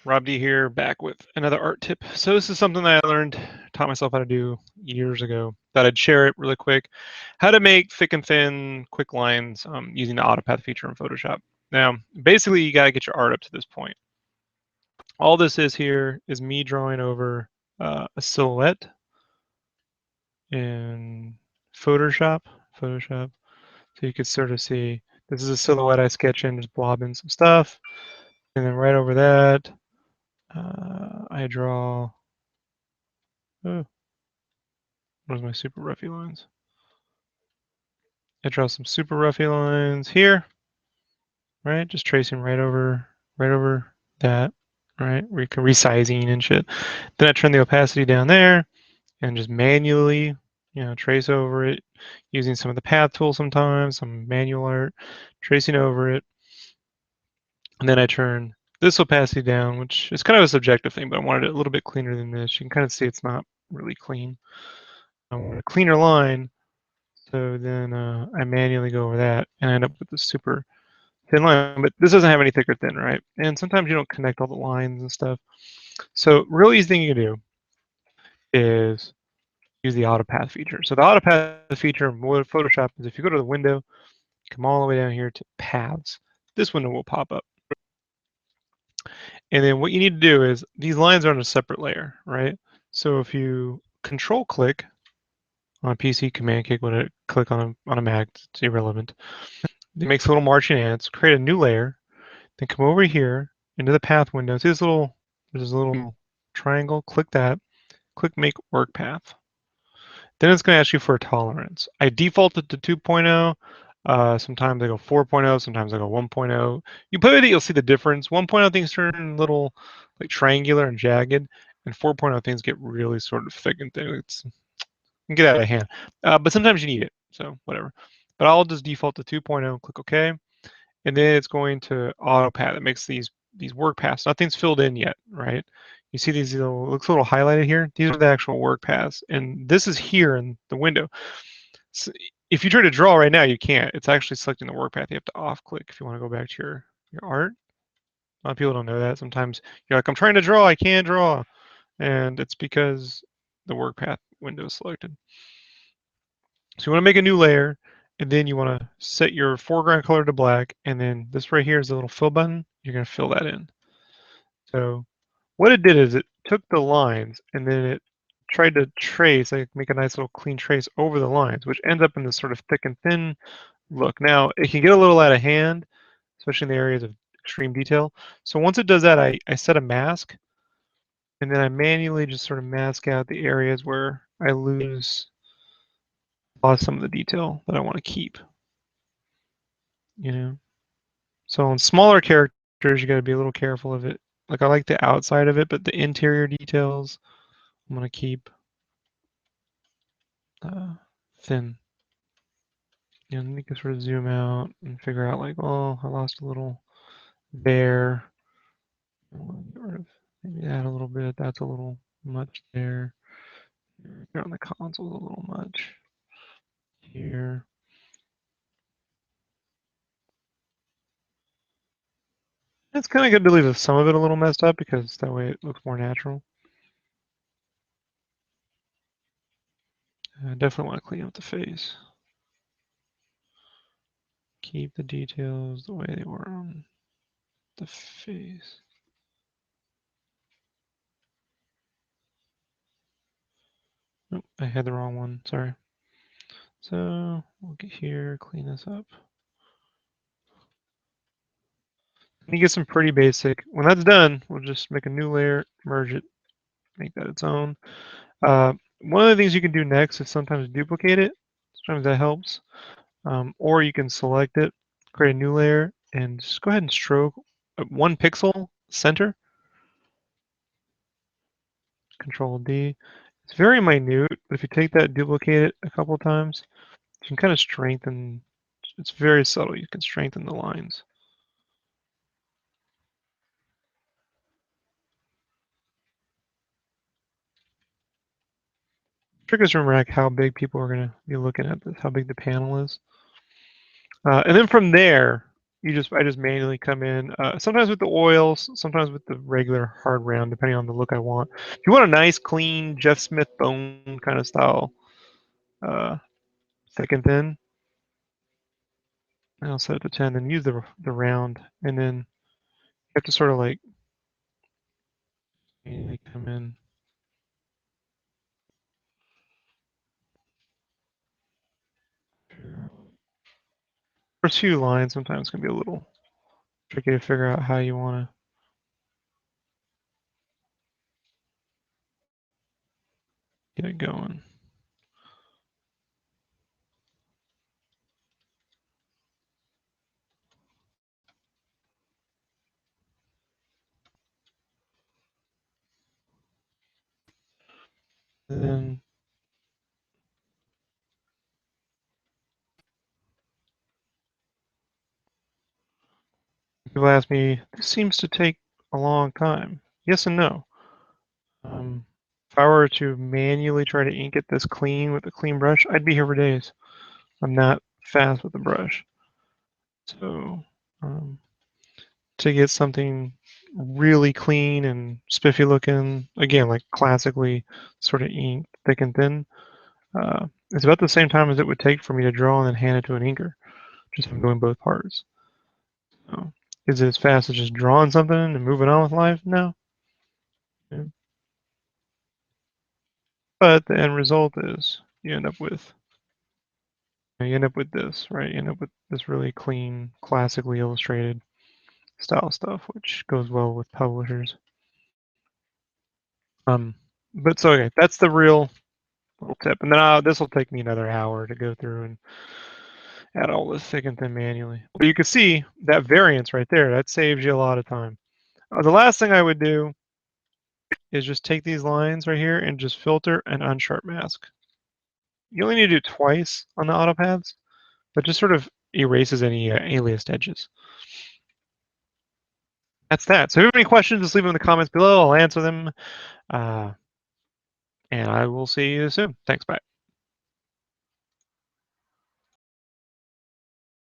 Rob D here, back with another art tip. So this is something that I learned, taught myself how to do years ago. Thought I'd share it really quick. How to make thick and thin, quick lines using the Autopath feature in Photoshop. Now, basically, you got to get your art up to this point. All this is here is me drawing over a silhouette in Photoshop. Photoshop. So you can sort of see this is a silhouette I sketch in, just blobbing some stuff, and then right over that, I draw. Oh, where's my super roughy lines? I draw some super roughy lines here, right? Just tracing right over that, right? Resizing and shit. Then I turn the opacity down there and just manually, trace over it using some of the path tool sometimes, some manual art, tracing over it. And then I turn this opacity down, which is kind of a subjective thing, but I wanted it a little bit cleaner than this. You can kind of see it's not really clean. I want a cleaner line. So then I manually go over that and I end up with this super thin line, but this doesn't have any thick or thin, right? And sometimes you don't connect all the lines and stuff. So real easy thing you can do is use the Autopath feature. So the Autopath feature in Photoshop is if you go to the window, come all the way down here to paths, this window will pop up. And then what you need to do is these lines are on a separate layer, right? So if you control click on a PC, command click on a Mac, it's irrelevant. It makes little marching ants, create a new layer, then come over here into the path window. See this there's a little triangle, click that, click make work path. Then it's going to ask you for a tolerance. I defaulted to 2.0. Sometimes I go 4.0, sometimes I go 1.0. You play with it, you'll see the difference. 1.0 things turn a little like triangular and jagged, and 4.0 things get really sort of thick and thin. It can get out of hand. But sometimes you need it, so whatever. But I'll just default to 2.0, click OK. And then it's going to Autopath. It makes these work paths. Nothing's filled in yet, right? You see these little, looks a little highlighted here. These are the actual work paths, and this is here in the window. So if you try to draw right now, you can't. It's actually selecting the work path. You have to off click if you want to go back to your art. A lot of people don't know that. Sometimes you're like, I'm trying to draw, I can't draw, and it's because the work path window is selected. So you want to make a new layer, and then you want to set your foreground color to black, and then this right here is the little fill button. You're going to fill that in. So what it did is it took the lines, and then it tried to trace, like make a nice little clean trace over the lines, which ends up in this sort of thick and thin look. Now, it can get a little out of hand, especially in the areas of extreme detail. So once it does that, I set a mask, and then I manually just sort of mask out the areas where I lost some of the detail that I want to keep, you know? So on smaller characters, you got to be a little careful of it. Like I like the outside of it, but the interior details, I'm going to keep thin. You know, you can sort of zoom out and figure out like, oh, I lost a little there. Get rid of maybe that a little bit. That's a little much there. Here on the console, a little much. Here. It's kind of good to leave some of it a little messed up because that way it looks more natural. I definitely want to clean up the face. Keep the details the way they were on the face. Oh, I had the wrong one. Sorry. So we'll get here, clean this up. You get some pretty basic. When that's done, we'll just make a new layer, merge it, make that its own. One of the things you can do next is sometimes duplicate it. Sometimes that helps. Or you can select it, create a new layer, and just go ahead and stroke 1 pixel center. Control D. It's very minute, but if you take that, duplicate it a couple of times, you can kind of strengthen. It's very subtle. You can strengthen the lines. Trick is to remember how big people are going to be looking at this, how big the panel is. And then from there, I just manually come in, sometimes with the oils, sometimes with the regular hard round, depending on the look I want. If you want a nice, clean Jeff Smith bone kind of style, uh, thick and thin, I'll set it to 10, then use the round, and then you have to sort of like manually come in. First few lines sometimes can be a little tricky to figure out how you want to get it going. And then people ask me, this seems to take a long time. Yes and no. If I were to manually try to ink it this clean with a clean brush, I'd be here for days. I'm not fast with the brush. So um, to get something really clean and spiffy looking, again, like classically sort of inked, thick and thin, it's about the same time as it would take for me to draw and then hand it to an inker. Just I'm doing both parts. So, is it as fast as just drawing something and moving on with life? No. Yeah. But the end result is you end up with this, right? You end up with this really clean, classically illustrated style stuff, which goes well with publishers. Um, but so okay, that's the real little tip, and then this will take me another hour to go through and add all this thick and thin manually. But you can see that variance right there. That saves you a lot of time. The last thing I would do is just take these lines right here and just filter and unsharp mask. You only need to do it twice on the Autopaths, but just sort of erases any aliased edges. That's that. So if you have any questions, just leave them in the comments below. I'll answer them. And I will see you soon. Thanks. Bye.